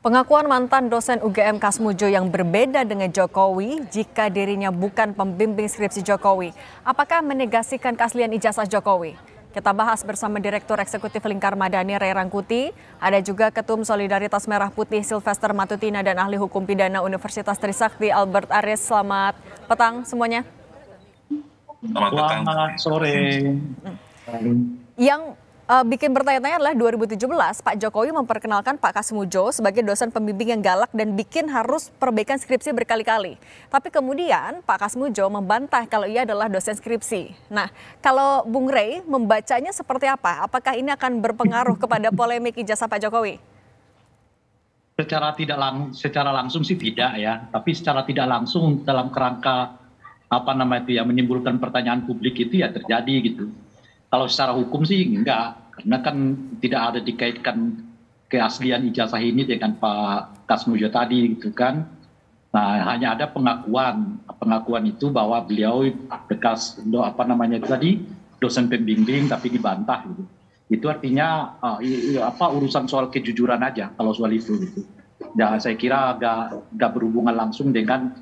Pengakuan mantan dosen UGM Kasmujo yang berbeda dengan Jokowi jika dirinya bukan pembimbing skripsi Jokowi. Apakah menegasikan keaslian ijazah Jokowi? Kita bahas bersama Direktur Eksekutif Lingkar Madani Ray Rangkuti, ada juga Ketum Solidaritas Merah Putih Sylvester Matutina dan Ahli Hukum Pidana Universitas Trisakti Albert Aris. Selamat petang semuanya. Selamat sore. Yang bikin bertanya-tanya adalah 2017 Pak Jokowi memperkenalkan Pak Kasmujo sebagai dosen pembimbing yang galak dan bikin harus perbaikan skripsi berkali-kali. Tapi kemudian Pak Kasmujo membantah kalau ia adalah dosen skripsi. Nah, kalau Bung Ray membacanya seperti apa? Apakah ini akan berpengaruh kepada polemik ijazah Pak Jokowi? Secara langsung sih tidak ya, tapi secara tidak langsung dalam kerangka menimbulkan pertanyaan publik itu ya terjadi gitu. Kalau secara hukum sih enggak, karena kan tidak ada dikaitkan keaslian ijazah ini dengan Pak Kasmujo tadi gitu kan. Nah, hanya ada pengakuan itu bahwa beliau bekas dosen pembimbing tapi dibantah gitu. Itu artinya urusan soal kejujuran aja kalau soal itu gitu. Ya saya kira agak berhubungan langsung dengan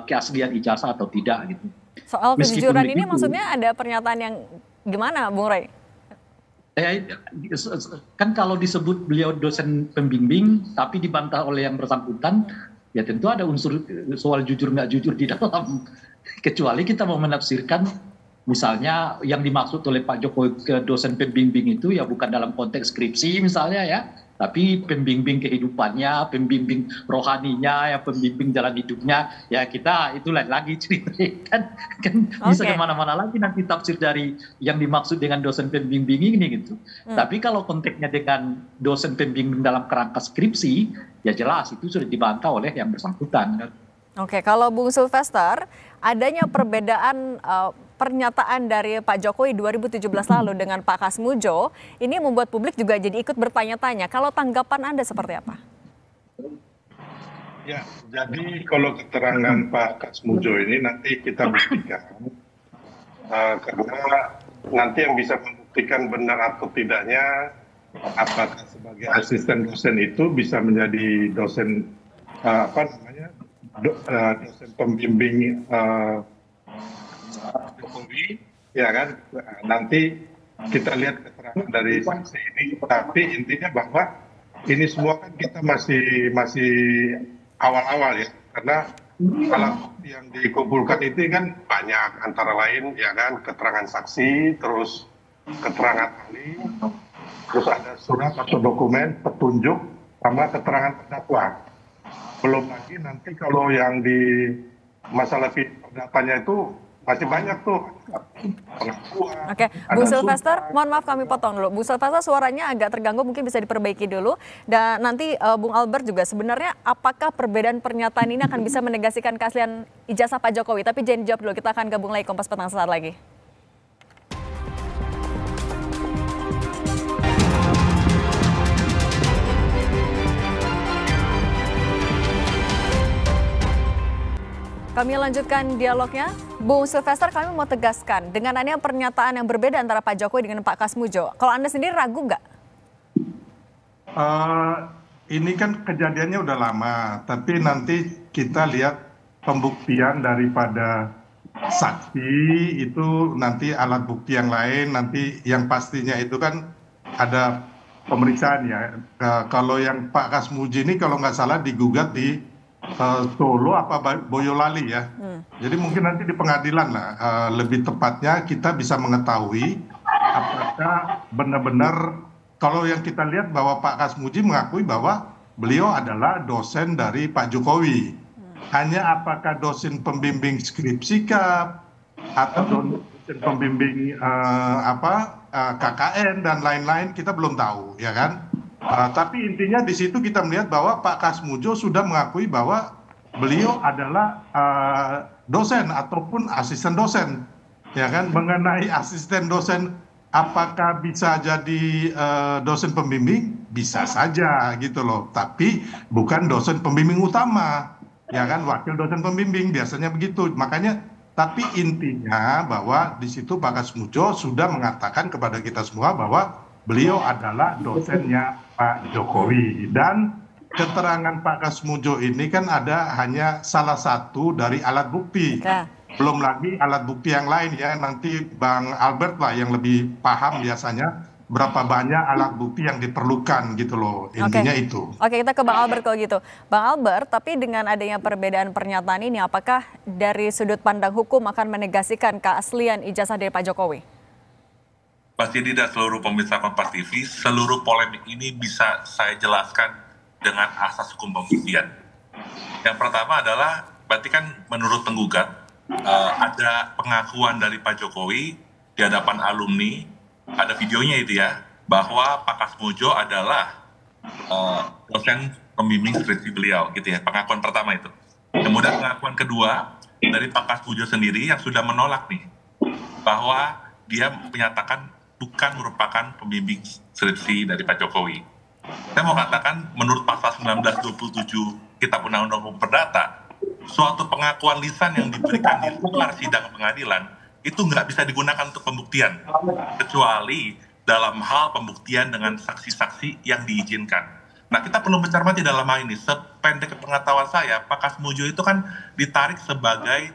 keaslian ijazah atau tidak gitu. Soal kejujuran ini maksudnya ada pernyataan yang gimana, Bung Ray? Kan kalau disebut beliau dosen pembimbing tapi dibantah oleh yang bersangkutan, ya tentu ada unsur soal jujur nggak jujur di dalam. Kecuali kita mau menafsirkan misalnya yang dimaksud oleh Pak Jokowi ke dosen pembimbing itu ya bukan dalam konteks skripsi misalnya ya, tapi pembimbing kehidupannya, pembimbing rohaninya, ya pembimbing jalan hidupnya, ya kita itu lain lagi ceritanya kan bisa kemana-mana lagi nanti tafsir dari yang dimaksud dengan dosen pembimbing ini gitu. Tapi kalau konteksnya dengan dosen pembimbing dalam kerangka skripsi, ya jelas itu sudah dibantah oleh yang bersangkutan. Oke, kalau Bung Sylvester, adanya perbedaan pernyataan dari Pak Jokowi 2017 lalu dengan Pak Kasmujo, ini membuat publik juga jadi ikut bertanya-tanya. Kalau tanggapan Anda seperti apa? Ya, jadi kalau keterangan Pak Kasmujo ini nanti kita buktikan. Karena nanti yang bisa membuktikan benar atau tidaknya, apakah sebagai asisten dosen itu bisa menjadi dosen dosen pembimbing Jokowi, ya kan? Nanti kita lihat keterangan dari saksi ini. Tapi intinya bahwa ini semua kan kita masih awal-awal ya, karena alat bukti yang dikumpulkan itu kan banyak, antara lain ya kan keterangan saksi, terus keterangan ahli, terus ada surat atau dokumen petunjuk sama keterangan terdakwa. Belum lagi nanti kalau yang di masalah perdatanya itu masih banyak tuh pengakuan. Oke, Bu Sylvester, mohon maaf kami potong dulu. Bu Sylvester suaranya agak terganggu, mungkin bisa diperbaiki dulu. Dan nanti Bung Albert juga, sebenarnya apakah perbedaan pernyataan ini akan bisa menegasikan keaslian ijazah Pak Jokowi? Tapi jangan dijawab dulu, kita akan gabung lagi Kompas Petang sesaat lagi. Kami lanjutkan dialognya. Bung Sylvester, kami mau tegaskan, dengan adanya pernyataan yang berbeda antara Pak Jokowi dengan Pak Kasmujo, kalau Anda sendiri ragu nggak? Ini kan kejadiannya udah lama, tapi nanti kita lihat pembuktian daripada saksi itu, nanti alat bukti yang lain, nanti yang pastinya itu kan ada pemeriksaan ya. Kalau yang Pak Kasmujo ini kalau nggak salah digugat di Solo apa Boyolali ya. Jadi mungkin nanti di pengadilan lah, lebih tepatnya kita bisa mengetahui apakah benar-benar, kalau yang kita lihat bahwa Pak Kasmujo mengakui bahwa beliau adalah dosen dari Pak Jokowi. Hanya apakah dosen pembimbing skripsi atau dosen pembimbing KKN dan lain-lain kita belum tahu ya kan. Tapi intinya di situ kita melihat bahwa Pak Kasmujo sudah mengakui bahwa beliau adalah dosen ataupun asisten dosen, ya kan. Mengenai asisten dosen, apakah bisa jadi dosen pembimbing? Bisa saja gitu loh. Tapi bukan dosen pembimbing utama, ya kan. Wakil dosen pembimbing biasanya begitu. Makanya, tapi intinya bahwa di situ Pak Kasmujo sudah mengatakan kepada kita semua bahwa beliau adalah dosennya Pak Jokowi. Dan keterangan Pak Kasmujo ini kan hanya salah satu dari alat bukti. Belum lagi alat bukti yang lain ya. Nanti Bang Albert lah yang lebih paham biasanya berapa banyak alat bukti yang diperlukan gitu loh. Intinya itu. Oke, kita ke Bang Albert kalau gitu. Bang Albert, tapi dengan adanya perbedaan pernyataan ini, apakah dari sudut pandang hukum akan menegasikan keaslian ijazah dari Pak Jokowi? Pasti tidak seluruh pemirsa Kompas TV, seluruh polemik ini bisa saya jelaskan dengan asas hukum pembuktian. Yang pertama adalah, berarti kan menurut penggugat, ada pengakuan dari Pak Jokowi di hadapan alumni, ada videonya itu ya, bahwa Pak Kasmujo adalah dosen pembimbing skripsi beliau, gitu ya, pengakuan pertama itu. Kemudian pengakuan kedua dari Pak Kasmujo sendiri yang sudah menolak nih, bahwa dia menyatakan bukan merupakan pembimbing skripsi dari Pak Jokowi. Saya mau katakan, menurut pasal 1927 Kitab Undang-Undang Hukum Perdata, suatu pengakuan lisan yang diberikan di luar sidang pengadilan, itu nggak bisa digunakan untuk pembuktian, kecuali dalam hal pembuktian dengan saksi-saksi yang diizinkan. Nah, kita perlu mencermati dalam hal ini, sependek pengetahuan saya, Pak Kasmujo itu kan ditarik sebagai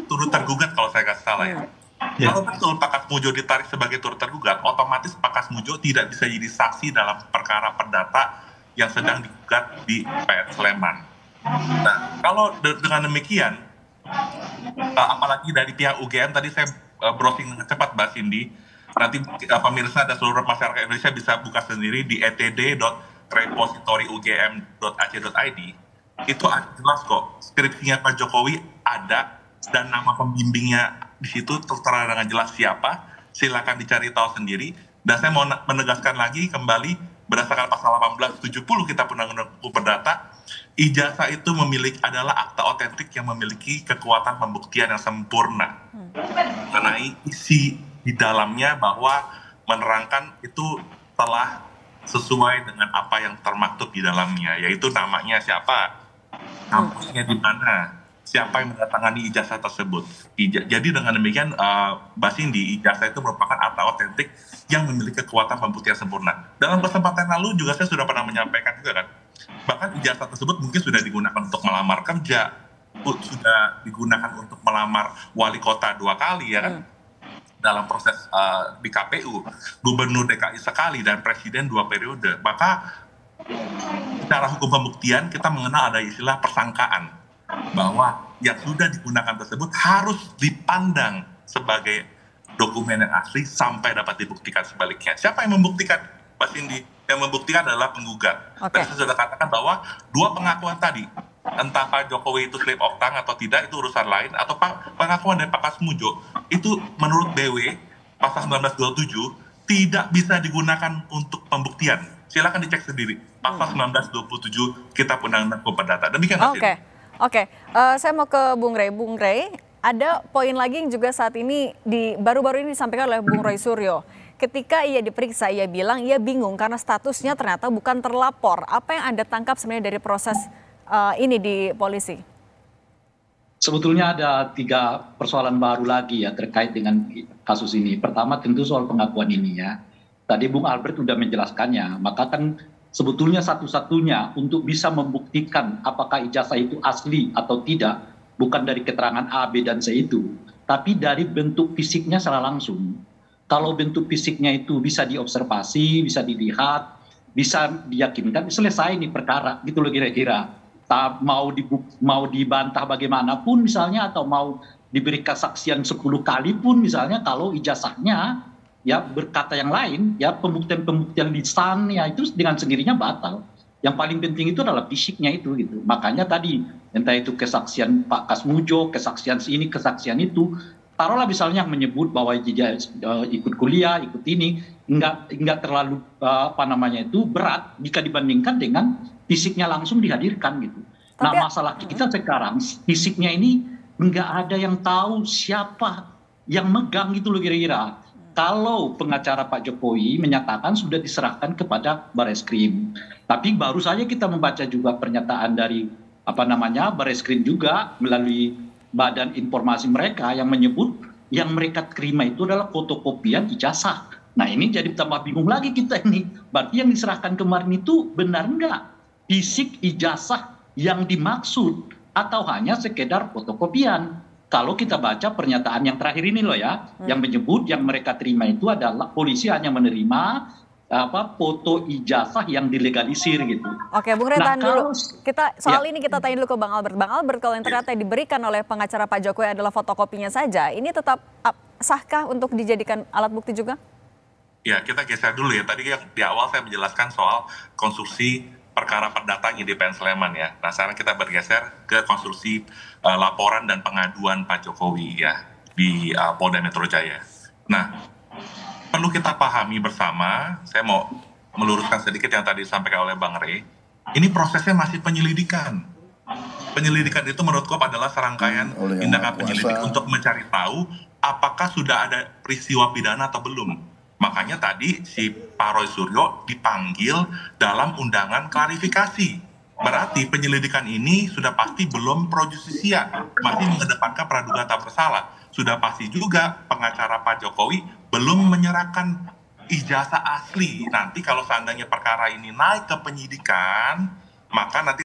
turut tergugat kalau saya nggak salah ya. Kalau betul Pak Kasmujo ditarik sebagai turut tergugat, otomatis Pak Kasmujo tidak bisa jadi saksi dalam perkara perdata yang sedang digugat di PN Sleman. Nah, kalau dengan demikian, apalagi dari pihak UGM, tadi saya browsing dengan cepat Mbak Cindy, nanti pemirsa dan seluruh masyarakat Indonesia bisa buka sendiri di etd.repositoriugm.ac.id. Itu jelas kok, skripsinya Pak Jokowi ada, dan nama pembimbingnya di situ tertera dengan jelas siapa, silakan dicari tahu sendiri. Dan saya mau menegaskan lagi kembali, berdasarkan pasal 1870 Kitab Undang-Undang Hukum Perdata, ijazah itu adalah akta otentik yang memiliki kekuatan pembuktian yang sempurna mengenai isi di dalamnya, bahwa menerangkan itu telah sesuai dengan apa yang termaktub di dalamnya, yaitu namanya siapa, kampusnya di mana, siapa yang menandatangani ijazah tersebut. Jadi dengan demikian, Mbak Cindy, ijazah itu merupakan akta otentik yang memiliki kekuatan pembuktian sempurna. Dalam kesempatan lalu juga saya sudah pernah menyampaikan juga kan, bahkan ijazah tersebut mungkin sudah digunakan untuk melamar kerja, sudah digunakan untuk melamar wali kota 2 kali ya kan, dalam proses di KPU, gubernur DKI sekali, dan presiden 2 periode. Maka secara hukum pembuktian kita mengenal ada istilah persangkaan, bahwa yang sudah digunakan tersebut harus dipandang sebagai dokumen yang asli sampai dapat dibuktikan sebaliknya. Siapa yang membuktikan, Mbak Cindy? Yang membuktikan adalah penggugat. Dan saya sudah katakan bahwa 2 pengakuan tadi, entah Pak Jokowi itu slip of tongue atau tidak, itu urusan lain, atau pengakuan dari Pak Kasmujo, itu menurut BW, pasal 1927, tidak bisa digunakan untuk pembuktian. Silakan dicek sendiri, pasal 1927 Kitab Undang-Undang Hukum Perdata. Demikian Mbak Cindy. Oke, saya mau ke Bung Rey. Bung Rey, ada poin lagi yang juga saat ini baru-baru ini disampaikan oleh Bung Roy Suryo. Ketika ia diperiksa, ia bilang ia bingung karena statusnya ternyata bukan terlapor. Apa yang Anda tangkap sebenarnya dari proses ini di polisi? Sebetulnya ada 3 persoalan baru lagi ya terkait dengan kasus ini. Pertama tentu soal pengakuan ini ya. Tadi Bung Albert sudah menjelaskannya, maka kan sebetulnya satu-satunya untuk bisa membuktikan apakah ijazah itu asli atau tidak, bukan dari keterangan A, B, dan C itu, tapi dari bentuk fisiknya secara langsung. Kalau bentuk fisiknya itu bisa diobservasi, bisa dilihat, bisa diyakinkan, selesai nih perkara, gitu loh kira-kira. Mau dibantah bagaimanapun misalnya, atau mau diberi kesaksian 10 kali pun misalnya, kalau ijazahnya ya berkata yang lain, ya pembuktian lisan ya itu dengan sendirinya batal. Yang paling penting itu adalah fisiknya itu gitu. Makanya tadi entah itu kesaksian Pak Kasmujo, kesaksian ini, kesaksian itu, taruhlah misalnya menyebut bahwa dia ikut kuliah, ikut ini, enggak terlalu berat jika dibandingkan dengan fisiknya langsung dihadirkan gitu. Nah, masalah kita sekarang fisiknya ini enggak ada yang tahu siapa yang megang gitu loh kira-kira. Kalau pengacara Pak Jokowi menyatakan sudah diserahkan kepada Bareskrim, tapi baru saja kita membaca juga pernyataan dari Bareskrim juga melalui badan informasi mereka yang menyebut yang mereka terima itu adalah fotokopian ijazah. Nah ini jadi tambah bingung lagi kita ini. Berarti yang diserahkan kemarin itu benar enggak? fisik ijazah yang dimaksud atau hanya sekedar fotokopian. Kalau kita baca pernyataan yang terakhir ini loh ya, yang menyebut yang mereka terima itu adalah polisi hanya menerima foto ijazah yang dilegalisir gitu. Oke, Bung Rey, tahan dulu. Kita Ya. ini kita tanya dulu ke Bang Albert. Bang Albert, kalau yang ternyata diberikan oleh pengacara Pak Jokowi adalah fotokopinya saja, ini tetap sahkah untuk dijadikan alat bukti juga? Ya, kita geser dulu ya. Tadi yang di awal saya menjelaskan soal konstruksi perkara perdata IDPN Sleman ya. Nah, sekarang kita bergeser ke konstruksi laporan dan pengaduan Pak Jokowi ya di Polda Metro Jaya. Nah, perlu kita pahami bersama, saya mau meluruskan sedikit yang tadi disampaikan oleh Bang Rey, ini prosesnya masih penyelidikan. Penyelidikan itu menurutku adalah serangkaian tindakan penyelidik untuk mencari tahu apakah sudah ada peristiwa pidana atau belum. Makanya tadi si Pak Roy Suryo dipanggil dalam undangan klarifikasi. Berarti penyelidikan ini sudah pasti belum pro justisia, masih mengedepankan praduga tak bersalah. Sudah pasti juga pengacara Pak Jokowi belum menyerahkan ijazah asli. Nanti kalau seandainya perkara ini naik ke penyidikan, maka nanti